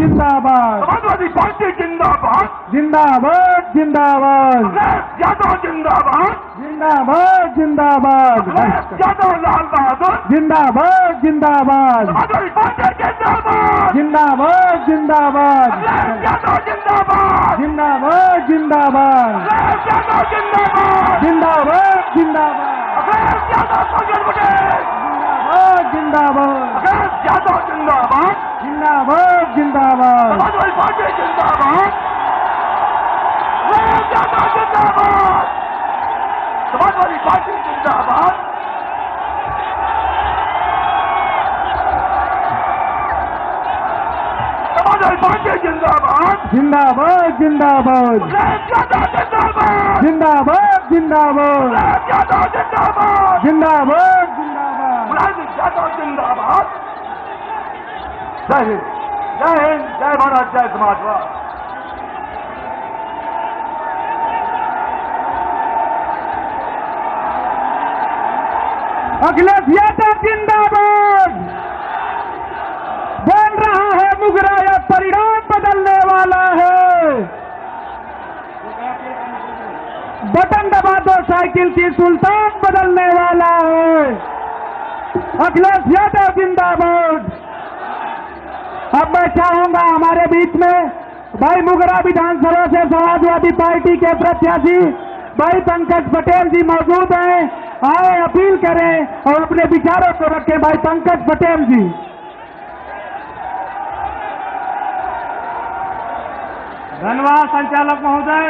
जिंदाबाद, समाजवादी पार्टी जिंदाबाद, जिंदाबाद जिंदाबाद, अखिलेश यादव जिंदाबाद, जिंदाबाद जिंदाबाद, अखिलेश यादव लाल बहादुर जिंदाबाद जिंदाबाद, समाजवादी पार्टी जिंदाबाद, जिंदाबाद जिंदाबाद, अखिलेश यादव जिंदाबाद, जिंदाबाद जिंदाबाद, अखिलेश यादव जिंदाबाद, जिंदाबाद जिंदाबाद, अखिलेश यादव सोशल पटेल, जिंदाबाद अखिलेश यादव जिंदाबाद, जिंदाबाद जिंदाबाद, समाजवादी पार्टी जिंदाबाद, अखिलेश यादव जिंदाबाद, समाजवादी पार्टी जिंदाबाद, समाजवादी पार्टी जिंदाबाद, जिंदाबाद जिंदाबाद, अखिलेश यादव जिंदाबाद, जिंदाबाद जिंदाबाद, अखिलेश यादव जिंदाबाद, जिंदाबाद जिंदाबाद। अखिलेश यादव जिंदाबाद। जय हिंद, जय हिंद, जय भारत, जय समाजवाद। अखिलेश यादव जिंदाबाद। बन रहा है मुगरा, यह परिणाम बदलने वाला है। बटन दबा दो साइकिल की, सुल्तान बदलने वाला है। अखिलेश यादव जिंदाबाद। अब मैं चाहूंगा हमारे बीच में भाई मुगरा विधानसभा से समाजवादी पार्टी के प्रत्याशी भाई पंकज पटेल जी मौजूद हैं। आए, अपील करें और अपने विचारों को रखें। भाई पंकज पटेल जी। धन्यवाद संचालक महोदय।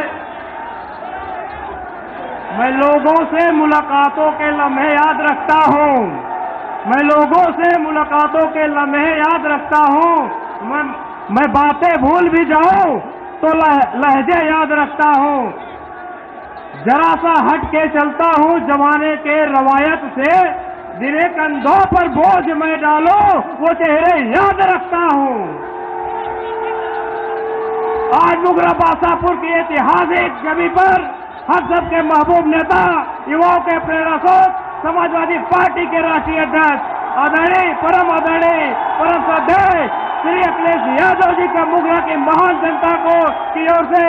मैं लोगों से मुलाकातों के लम्हे याद रखता हूँ। मैं लोगों से मुलाकातों के लम्हे याद रखता हूँ। मैं बातें भूल भी जाऊं तो लहजे याद रखता हूँ। जरा सा हट के चलता हूँ जमाने के रवायत से। जिन्हें कंधों पर बोझ मैं डालो वो चेहरे याद रखता हूँ। आज मुगरा बासापुर की ऐतिहासिक छवि पर हम सबके महबूब नेता, युवाओं के प्रेरक, समाजवादी पार्टी के राष्ट्रीय अध्यक्ष आदरणीय परम श्रद्धेय श्री अखिलेश यादव जी का मुगरा की महान जनता की ओर से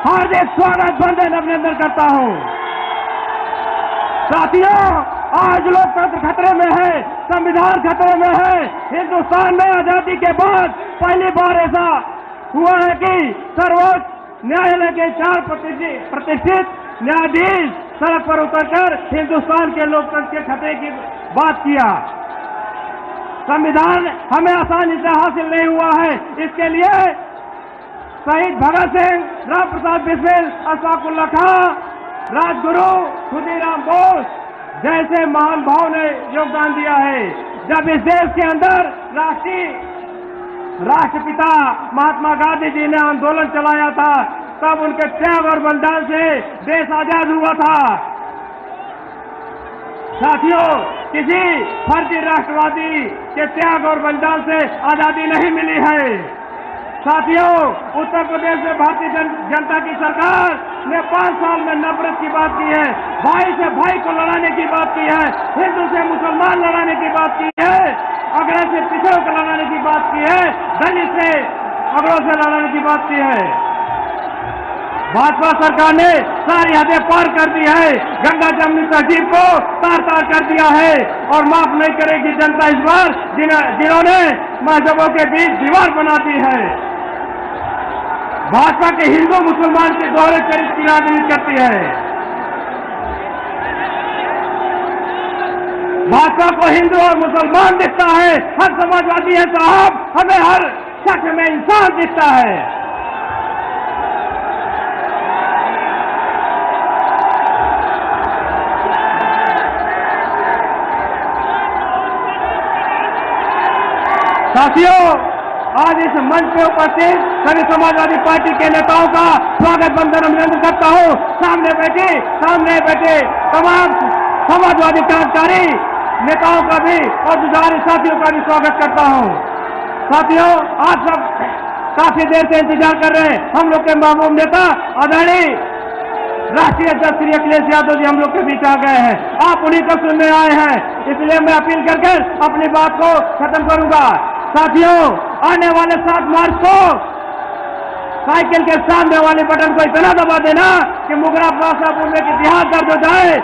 हार्दिक स्वागत, वंदन, अभिनंदन करता हूं। साथियों, आज लोकतंत्र खतरे में है, संविधान खतरे में है। हिंदुस्तान में आजादी के बाद पहली बार ऐसा हुआ है कि सर्वोच्च न्यायालय के 4 प्रतिष्ठित न्यायाधीश सड़क पर उतरकर हिंदुस्तान के लोकतंत्र के खतरे की बात किया। संविधान हमें आसानी से हासिल नहीं हुआ है। इसके लिए शहीद भगत सिंह, राम प्रसाद बिस्मिल, अशफाक उल्लाह खां, राजगुरु खुदीराम बोस जैसे महान भाव ने योगदान दिया है। जब इस देश के अंदर राष्ट्रपिता महात्मा गांधी जी ने आंदोलन चलाया था, तब उनके त्याग और बलिदान से देश आजाद हुआ था। साथियों, किसी फर्जी राष्ट्रवादी के त्याग और बलिदान से आजादी नहीं मिली है। साथियों, उत्तर प्रदेश में भारतीय जनता की सरकार ने 5 साल में नफरत की बात की है, भाई से भाई को लड़ाने की बात की है, हिंदू से मुसलमान लड़ाने की बात की है, अगड़े से पिछड़ों को लड़ाने की बात की है, दलित से अगड़ों से लड़ाने की बात की है। भाजपा सरकार ने सारी हदें पार कर दी है, गंगा जमुनी तहजीब को तार-तार कर दिया है और माफ नहीं करेगी जनता इस बार जिन्होंने मजहबों के बीच दीवार बना दी है। भाजपा के हिंदू मुसलमान के दोहरे चरित्र की राजनीति करती है। भाजपा को हिंदू और मुसलमान दिखता है, हर समाजवादी है साहब, हमें हर शख्स में इंसान दिखता है। साथियों, आज इस मंच पे उपस्थित सभी समाजवादी पार्टी के नेताओं का स्वागत, वंदन, अभिनंदन करता हूँ। सामने बैठे तमाम समाजवादी क्रांतिकारी नेताओं का भी और जुझारू साथियों का भी स्वागत करता हूँ। साथियों, आप सब काफी देर से इंतजार कर रहे हैं। हम लोग के महबूब नेता आदरणीय राष्ट्रीय अध्यक्ष श्री अखिलेश यादव जी हम लोग के बीच आ गए हैं। आप उन्हीं को सुनने आए हैं, इसलिए मैं अपील कर अपनी बात को खत्म करूंगा। साथियों, आने वाले 7 मार्च को साइकिल के सामने वाले बटन को इतना दबा देना कि मुगरा बासापुर में इतिहास दर्ज हो जाए।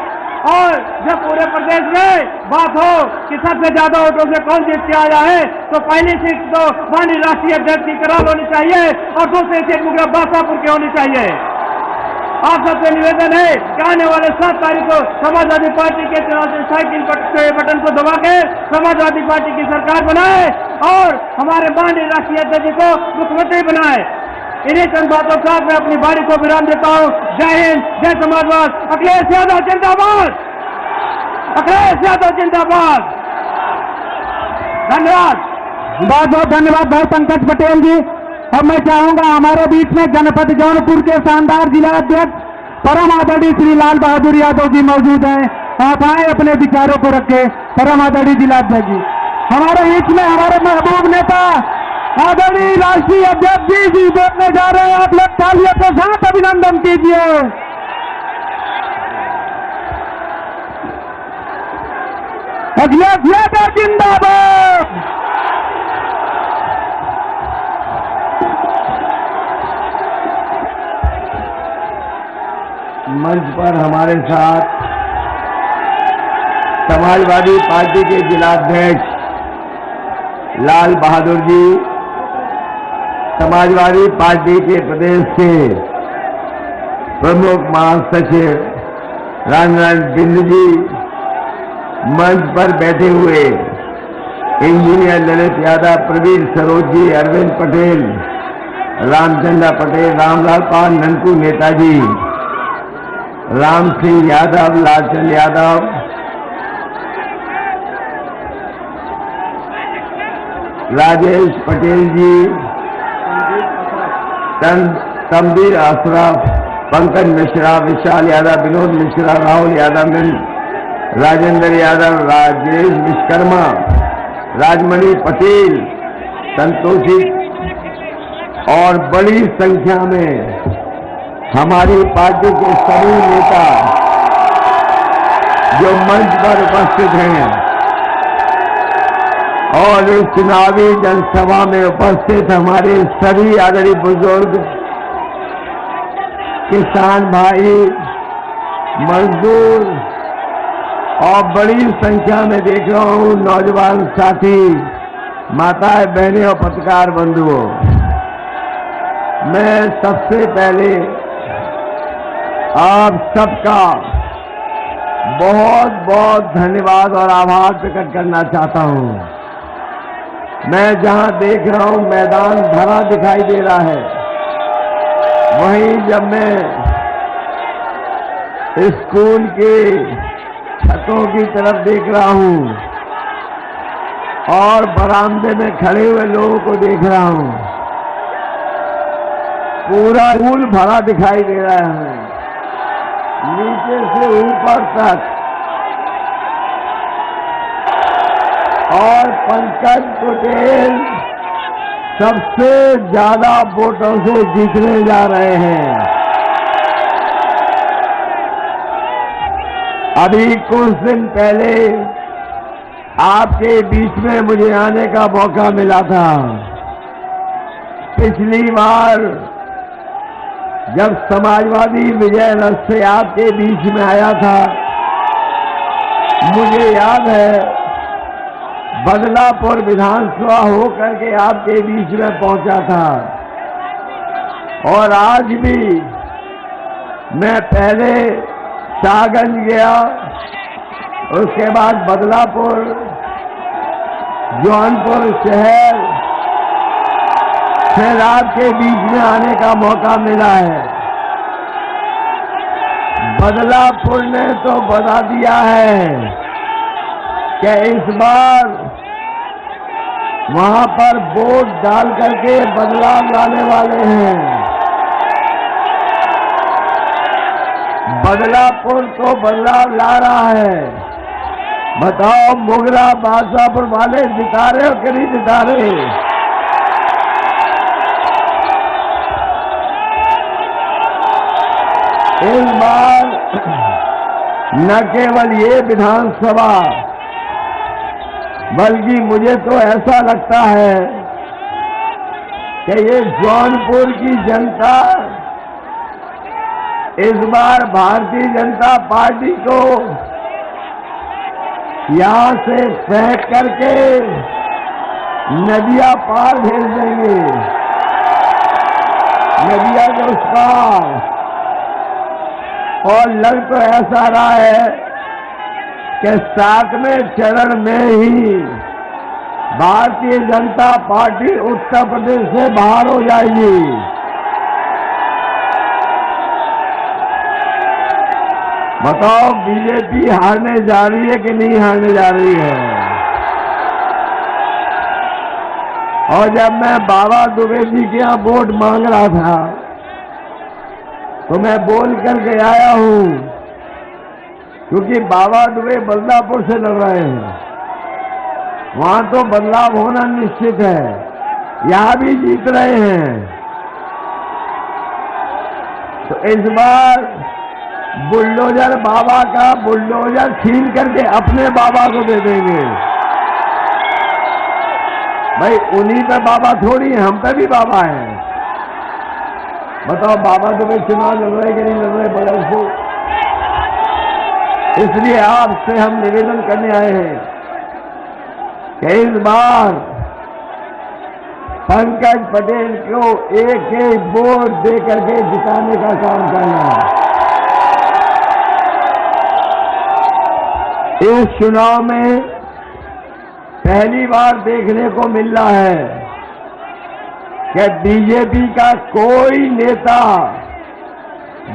और जब पूरे प्रदेश में बात हो कि सबसे ज्यादा वोटों से कौन जीत के आया है, तो पहली सीट तो माननीय राष्ट्रीय अध्यक्ष की कराल होनी चाहिए और दूसरी सीट मुगरा बासापुर की होनी चाहिए। आप सबसे निवेदन है कि आने वाले 7 तारीख को समाजवादी पार्टी के साइकिल बटन को दबा के समाजवादी पार्टी की सरकार बनाए और हमारे माननीय राष्ट्रीय अध्यक्ष को मुख्यमंत्री बनाए। इन्हीं चंद बातों के साथ मैं अपनी बारी को विराम देता हूं। जय हिंद, जय समाजवाद, अखिलेश यादव जिंदाबाद, अखिलेश यादव जिंदाबाद। धन्यवाद। बहुत बहुत धन्यवाद भाई पंकज पटेल जी। अब मैं चाहूंगा हमारे बीच में जनपद जौनपुर के शानदार जिला अध्यक्ष परम आदरणीय श्री लाल बहादुर यादव जी मौजूद हैं। आप आए अपने विचारों को रखे। परम आदरणीय जिला अध्यक्ष जी हमारे बीच में हमारे महबूब नेता आदरणीय राष्ट्रीय अध्यक्ष जी बोलने जा रहे हैं। आप लोग तालियों के साथ अभिनंदन कीजिए। अखिलेश यादव जिंदाबाद। मंच पर हमारे साथ समाजवादी पार्टी के जिलाध्यक्ष लाल बहादुर जी, समाजवादी पार्टी के प्रदेश के प्रमुख महासचिव रामनारायण बिंद जी, मंच पर बैठे हुए इंजीनियर ललित यादव, प्रवीर सरोज जी, अरविंद पटेल, रामचंद्र पटेल, रामलाल पाल, ननकू नेताजी, राम सिंह यादव, लालचंद यादव, राजेश पटेल जी, तमदीर अशरफ, पंकज मिश्रा, विशाल यादव, विनोद मिश्रा, राहुल यादव, राजेंद्र यादव, राजेश विश्वकर्मा, राजमणि पटेल, संतोषी और बड़ी संख्या में हमारी पार्टी के सभी नेता जो मंच पर उपस्थित हैं और इस चुनावी जनसभा में उपस्थित हमारे सभी आदरणीय बुजुर्ग, किसान भाई, मजदूर और बड़ी संख्या में देख रहा हूं नौजवान साथी, माताएं, बहनें और पत्रकार बंधुओं, मैं सबसे पहले आप सबका बहुत बहुत धन्यवाद और आभार प्रकट करना चाहता हूं। मैं जहां देख रहा हूं मैदान भरा दिखाई दे रहा है, वहीं जब मैं स्कूल के छतों की तरफ देख रहा हूं और बरामदे में खड़े हुए लोगों को देख रहा हूं, पूरा स्कूल भरा दिखाई दे रहा है, नीचे से ऊपर तक। और पंकज पटेल सबसे ज्यादा वोटों से जीतने जा रहे हैं। अभी कुछ दिन पहले आपके बीच में मुझे आने का मौका मिला था। पिछली बार जब समाजवादी विजय रथ से आपके बीच में आया था, मुझे याद है बदलापुर विधानसभा होकर के आपके बीच में पहुंचा था। और आज भी मैं पहले शाहगंज गया, उसके बाद बदलापुर, जौनपुर शहर, फिर आपके बीच में आने का मौका मिला है। बदलापुर ने तो बता दिया है कि इस बार वहां पर वोट डाल करके बदलाव लाने वाले हैं। बदलापुर तो बदलाव ला रहा है। बताओ मोगरा बादशाहपुर वाले जिता रहे हो कि नहीं जिता रहे? इस बार न केवल ये विधानसभा, बल्कि मुझे तो ऐसा लगता है कि ये जौनपुर की जनता इस बार भारतीय जनता पार्टी को यहां से फेंक करके नदिया पार भेज देंगे, नदिया के उस पार। और लग तो ऐसा रहा है कि 7वें चरण में ही भारतीय जनता पार्टी उत्तर प्रदेश से बाहर हो जाएगी। बताओ बीजेपी हारने जा रही है कि नहीं हारने जा रही है? और जब मैं बाबा दुबे जी के यहाँ वोट मांग रहा था तो मैं बोल करके आया हूं, क्योंकि बाबा दुबे बदलापुर से लड़ रहे हैं, वहां तो बदलाव होना निश्चित है, यहां भी जीत रहे हैं। तो इस बार बुलडोजर बाबा का बुलडोजर छीन करके अपने बाबा को दे देंगे। भाई उन्हीं पे बाबा थोड़ी है, हम पे भी बाबा है। बताओ बाबा तो भाई चुनाव लड़ रहे कि नहीं लड़ रहे बगल से? इसलिए आपसे हम निवेदन करने आए हैं कि इस बार पंकज पटेल को एक वोट दे करके जिताने का काम करना है। इस चुनाव में पहली बार देखने को मिल रहा है कि बीजेपी का कोई नेता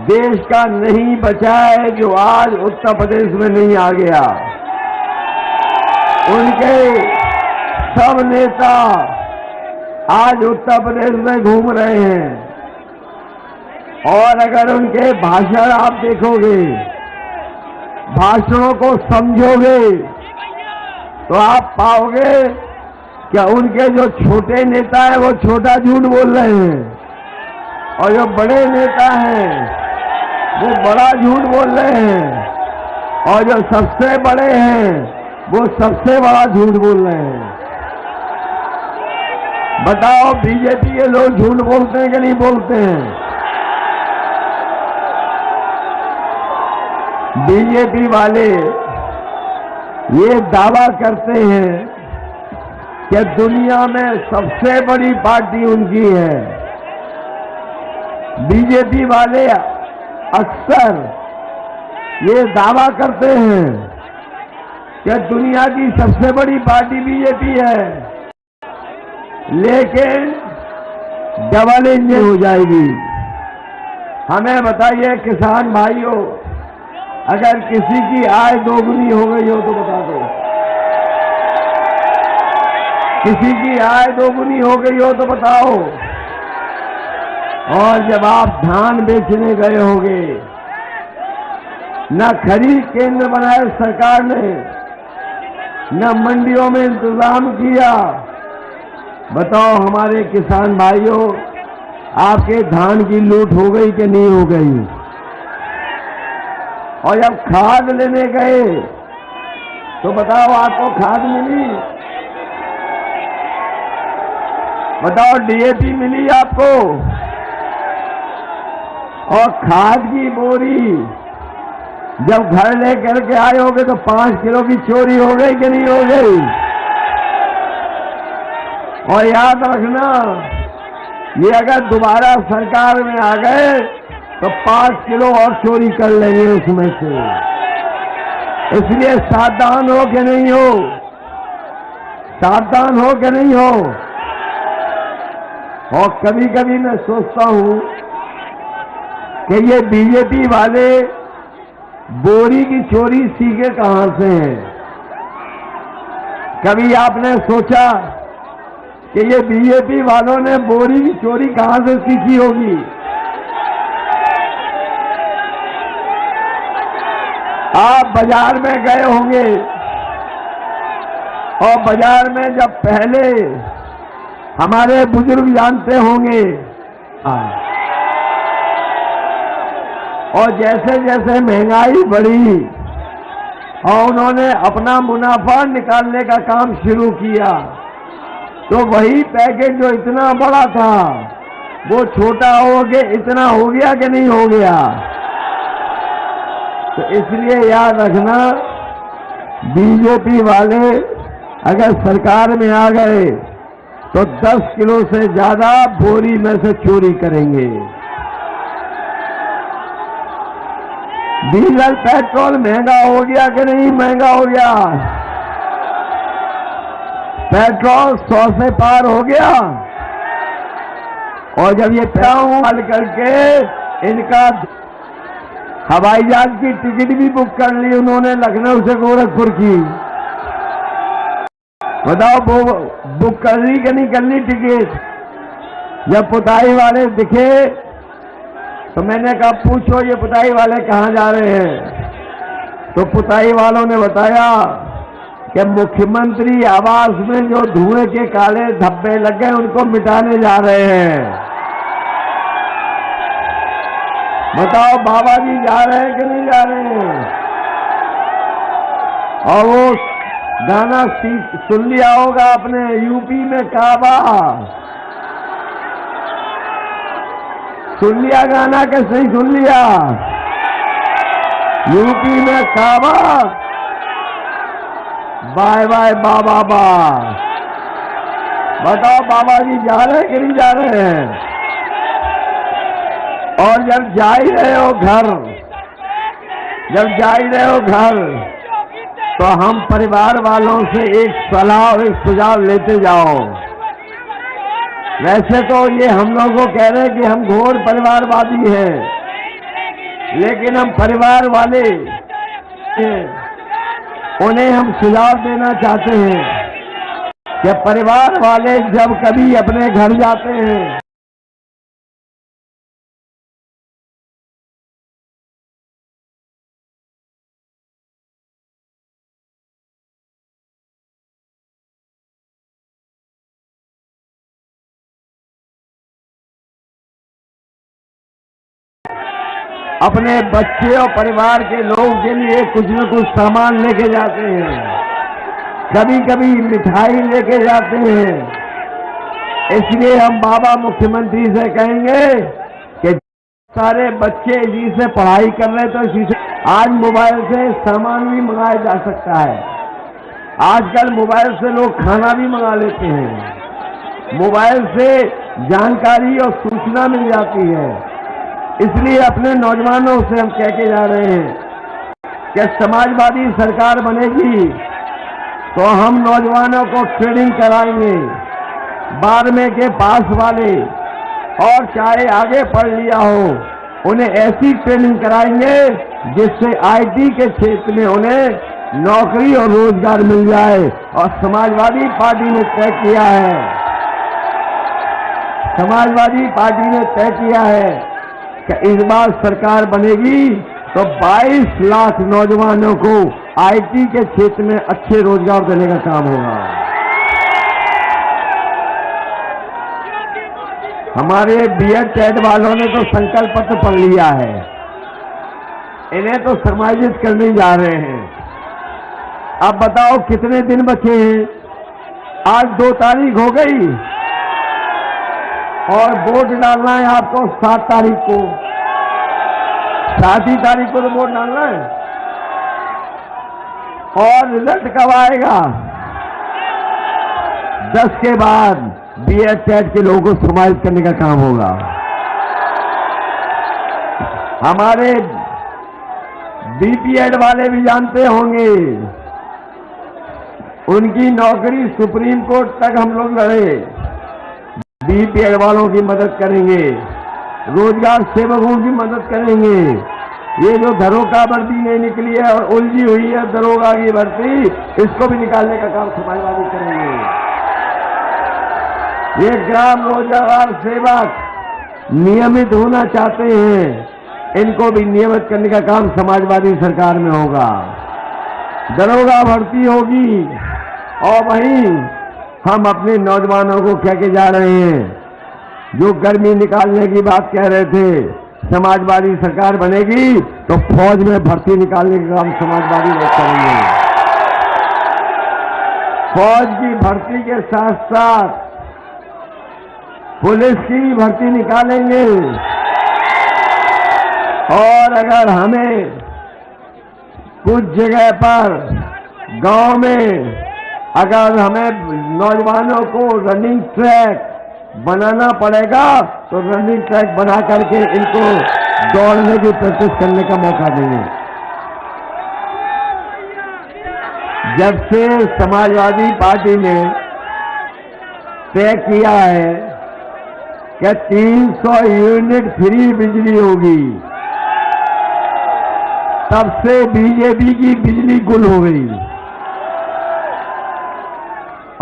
देश का नहीं बचा है जो आज उत्तर प्रदेश में नहीं आ गया। उनके सब नेता आज उत्तर प्रदेश में घूम रहे हैं, और अगर उनके भाषण आप देखोगे, भाषणों को समझोगे तो आप पाओगे कि उनके जो छोटे नेता हैं वो छोटा झूठ बोल रहे हैं, और जो बड़े नेता हैं वो बड़ा झूठ बोल रहे हैं, और जो सबसे बड़े हैं वो सबसे बड़ा झूठ बोल रहे हैं। बताओ बीजेपी के लोग झूठ बोलते हैं कि नहीं बोलते हैं? बीजेपी वाले ये दावा करते हैं कि दुनिया में सबसे बड़ी पार्टी उनकी है। बीजेपी वाले अक्सर ये दावा करते हैं कि दुनिया की सबसे बड़ी पार्टी बीजेपी है, लेकिन डबल इंजन हो जाएगी। हमें बताइए किसान भाइयों, अगर किसी की आय दोगुनी हो गई हो तो बता दो, किसी की आय दोगुनी हो गई हो तो बताओ। और जब आप धान बेचने गए होंगे, न खरीद केंद्र बनाए सरकार ने, न मंडियों में इंतजाम किया, बताओ हमारे किसान भाइयों, आपके धान की लूट हो गई कि नहीं हो गई? और जब खाद लेने गए तो बताओ आपको खाद मिली? बताओ डीएपी मिली आपको? और खाद की बोरी जब घर ले करके आए होगे तो 5 किलो की चोरी हो गई कि नहीं हो गई? और याद रखना, ये अगर दोबारा सरकार में आ गए तो 5 किलो और चोरी कर लेंगे उसमें से। इसलिए सावधान हो कि नहीं हो? सावधान हो कि नहीं हो? और कभी कभी मैं सोचता हूं कि ये बीजेपी वाले बोरी की चोरी सीखे कहां से हैं? कभी आपने सोचा कि ये बीजेपी वालों ने बोरी की चोरी कहां से सीखी होगी? आप बाजार में गए होंगे, और बाजार में जब पहले हमारे बुजुर्ग जानते होंगे, और जैसे जैसे महंगाई बढ़ी और उन्होंने अपना मुनाफा निकालने का काम शुरू किया, तो वही पैकेज जो इतना बड़ा था वो छोटा हो गया, इतना हो गया कि नहीं हो गया। तो इसलिए याद रखना, बीजेपी वाले अगर सरकार में आ गए तो 10 किलो से ज्यादा बोरी में से चोरी करेंगे। डीजल पेट्रोल महंगा हो गया कि नहीं महंगा हो गया? पेट्रोल 100 से पार हो गया। और जब ये पैसा हल करके इनका हवाई जहाज की टिकट भी बुक कर ली उन्होंने, लखनऊ से गोरखपुर की। बताओ वो बुक कर ली कि नहीं कर ली टिकट? जब पुताई वाले दिखे तो मैंने कहा पूछो ये पुताई वाले कहाँ जा रहे हैं? तो पुताई वालों ने बताया कि मुख्यमंत्री आवास में जो धुएं के काले धब्बे लग गए उनको मिटाने जा रहे हैं। बताओ बाबा जी जा रहे हैं कि नहीं जा रहे हैं? और वो गाना सुन लिया होगा अपने यूपी में काबा, सुन लिया गाना के सही सुन लिया? यूपी में काबा, बाय बाय बाबा बा। बताओ बाबा जी जा रहे हैं कि नहीं जा रहे हैं? और जब जा ही रहे हो घर, जब जा ही रहे हो घर, तो हम परिवार वालों से एक सलाह और एक सुझाव लेते जाओ। वैसे तो ये हम लोगों को कह रहे हैं कि हम घोर परिवारवादी हैं, लेकिन हम परिवार वाले उन्हें हम सुझाव देना चाहते हैं कि परिवार वाले जब कभी अपने घर जाते हैं अपने बच्चे और परिवार के लोगों के लिए कुछ न कुछ सामान लेके जाते हैं, कभी कभी मिठाई लेके जाते हैं। इसलिए हम बाबा मुख्यमंत्री से कहेंगे कि सारे बच्चे इसी से पढ़ाई कर रहे तो इसी से आज मोबाइल से सामान भी मंगाया जा सकता है। आजकल मोबाइल से लोग खाना भी मंगा लेते हैं, मोबाइल से जानकारी और सूचना मिल जाती है। इसलिए अपने नौजवानों से हम कह के जा रहे हैं कि समाजवादी सरकार बनेगी तो हम नौजवानों को ट्रेनिंग कराएंगे। 12वें के पास वाले और चाहे आगे पढ़ लिया हो उन्हें ऐसी ट्रेनिंग कराएंगे जिससे आईटी के क्षेत्र में उन्हें नौकरी और रोजगार मिल जाए। और समाजवादी पार्टी ने तय किया है, समाजवादी पार्टी ने तय किया है कि इस बार सरकार बनेगी तो 22 लाख नौजवानों को आईटी के क्षेत्र में अच्छे रोजगार देने का काम होगा। हमारे बीएड टेट वालों ने तो संकल्प पत्र पढ़ लिया है, इन्हें तो समायोजित करने जा रहे हैं। अब बताओ कितने दिन बचे हैं? आज 2 तारीख हो गई और वोट डालना है आपको 7 तारीख को। 7 ही तारीख को तो वोट डालना है। और रिजल्ट कब आएगा? 10 के बाद बीएड टेट के लोगों को समाहित करने का काम होगा। हमारे बीपीएड वाले भी जानते होंगे, उनकी नौकरी सुप्रीम कोर्ट तक हम लोग लड़े, बीपीएड वालों की मदद करेंगे, रोजगार सेवकों की मदद करेंगे। ये जो दरोगा भर्ती नहीं निकली है और उलझी हुई है दरोगा की भर्ती, इसको भी निकालने का काम समाजवादी करेंगे। ये ग्राम रोजगार सेवक नियमित होना चाहते हैं, इनको भी नियमित करने का काम समाजवादी सरकार में होगा। दरोगा भर्ती होगी और वहीं हम अपने नौजवानों को कह के जा रहे हैं जो गर्मी निकालने की बात कह रहे थे, समाजवादी सरकार बनेगी तो फौज में भर्ती निकालने का काम समाजवादी लोग करेंगे। फौज की भर्ती के साथ साथ पुलिस की भी भर्ती निकालेंगे। और अगर हमें कुछ जगह पर गांव में अगर हमें नौजवानों को रनिंग ट्रैक बनाना पड़ेगा तो रनिंग ट्रैक बना करके इनको दौड़ने की प्रैक्टिस करने का मौका देंगे। जब से समाजवादी पार्टी ने तय किया है कि 300 यूनिट फ्री बिजली होगी, तब से बीजेपी की बिजली गुल हो गई।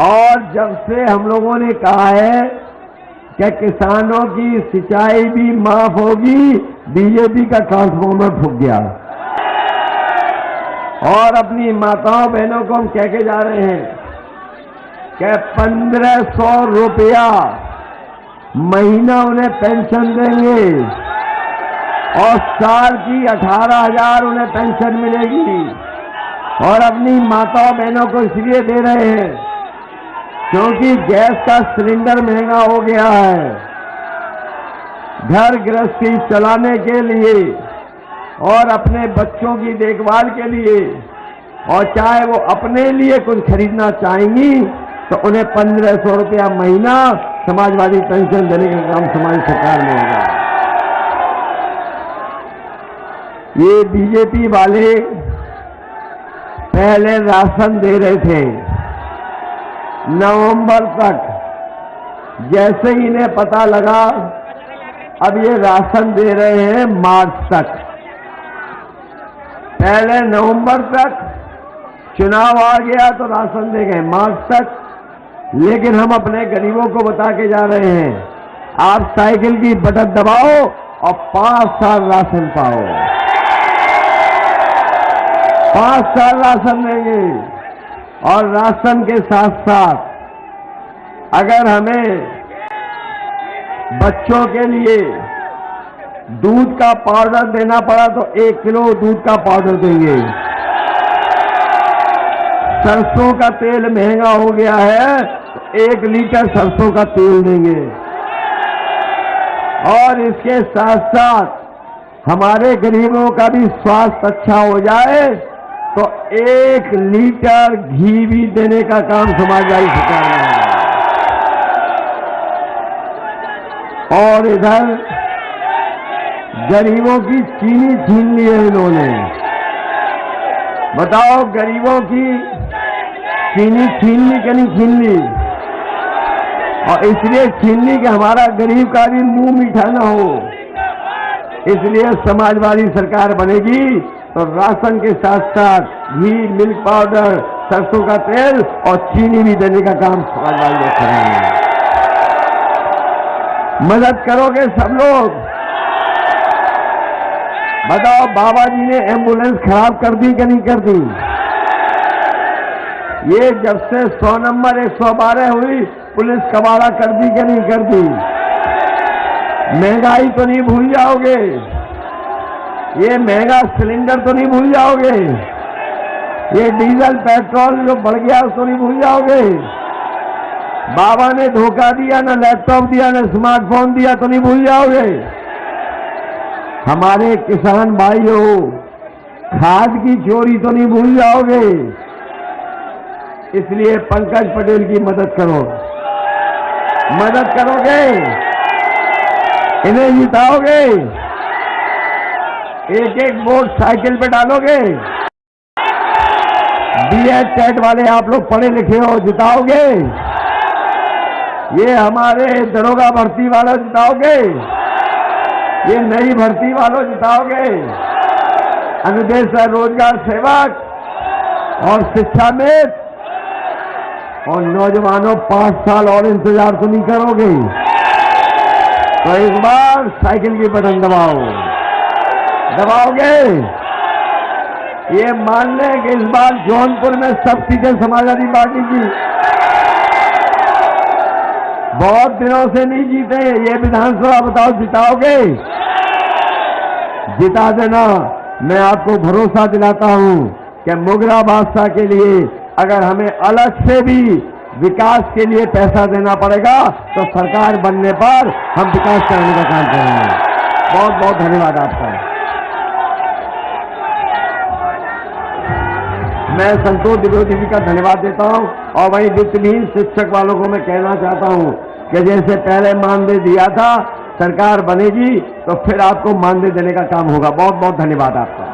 और जब से हम लोगों ने कहा है कि किसानों की सिंचाई भी माफ होगी, बीजेपी का ट्रांसफॉर्मर फूक गया। और अपनी माताओं बहनों को हम कह के जा रहे हैं कि 1500 रुपया महीना उन्हें पेंशन देंगे और साल की 18,000 उन्हें पेंशन मिलेगी। और अपनी माताओं बहनों को इसलिए दे रहे हैं क्योंकि गैस का सिलेंडर महंगा हो गया है। घर गृहस्थी चलाने के लिए और अपने बच्चों की देखभाल के लिए, और चाहे वो अपने लिए कुछ खरीदना चाहेंगी तो उन्हें 1500 रुपया महीना समाजवादी पेंशन देने का काम हमारी सरकार में होगा। ये बीजेपी वाले पहले राशन दे रहे थे नवंबर तक, जैसे ही इन्हें पता लगा अब ये राशन दे रहे हैं मार्च तक। पहले नवंबर तक, चुनाव आ गया तो राशन दे गए मार्च तक। लेकिन हम अपने गरीबों को बता के जा रहे हैं, आप साइकिल की बटन दबाओ और 5 साल राशन पाओ। 5 साल राशन देंगे। और राशन के साथ साथ अगर हमें बच्चों के लिए दूध का पाउडर देना पड़ा तो 1 किलो दूध का पाउडर देंगे। सरसों का तेल महंगा हो गया है तो 1 लीटर सरसों का तेल देंगे। और इसके साथ साथ हमारे गरीबों का भी स्वास्थ्य अच्छा हो जाए तो 1 लीटर घी भी देने का काम समाजवादी सरकार ने है। और इधर गरीबों की चीनी छीन ली है इन्होंने। बताओ, गरीबों की चीनी छीन ली कि नहीं छीन ली? और इसलिए छीन ली कि हमारा गरीब का भी मुंह मीठा ना हो। इसलिए समाजवादी सरकार बनेगी तो राशन के साथ साथ घी, मिल्क पाउडर, सरसों का तेल और चीनी भी देने का काम समाजवादी लोग करेंगे। मदद करोगे सब लोग? बताओ, बाबा जी ने एम्बुलेंस खराब कर दी कि नहीं कर दी? ये जब से 100 नंबर 112 हुई, पुलिस कबाड़ा कर दी कि नहीं कर दी? महंगाई तो नहीं भूल जाओगे? ये महंगा सिलेंडर तो नहीं भूल जाओगे? ये डीजल पेट्रोल जो बढ़ गया उसको नहीं भूल जाओगे? बाबा ने धोखा दिया, ना लैपटॉप दिया, ना स्मार्टफोन दिया तो नहीं भूल जाओगे? हमारे किसान भाइयों, खाद की चोरी तो नहीं भूल जाओगे? इसलिए पंकज पटेल की मदद करो। मदद करोगे? इन्हें जिताओगे? एक वोट साइकिल पे डालोगे? बीएड टेट वाले आप लोग पढ़े लिखे हो, जिताओगे? ये हमारे दरोगा भर्ती वालों जिताओगे? ये नई भर्ती वालों जिताओगे? अनुदेश रोजगार सेवक और शिक्षा में, और नौजवानों 5 साल और इंतजार तो नहीं करोगे? तो इस बार साइकिल की बटन दबाओ। दबाओगे? ये मान लें कि इस बार जौनपुर में सब सीटें समाजवादी पार्टी की। बहुत दिनों से नहीं जीते ये विधानसभा, बताओ जिताओगे? जिता देना। मैं आपको भरोसा दिलाता हूं कि मोगरा बादशाह के लिए अगर हमें अलग से भी विकास के लिए पैसा देना पड़ेगा तो सरकार बनने पर हम विकास करने का काम करेंगे। बहुत बहुत धन्यवाद आपका। मैं संतोष द्विवेदी जी का धन्यवाद देता हूं और वहीं वित्तहीन शिक्षक वालों को मैं कहना चाहता हूं कि जैसे पहले मानदेय दिया था, सरकार बनेगी तो फिर आपको मानदेय देने का काम होगा। बहुत बहुत धन्यवाद आपका।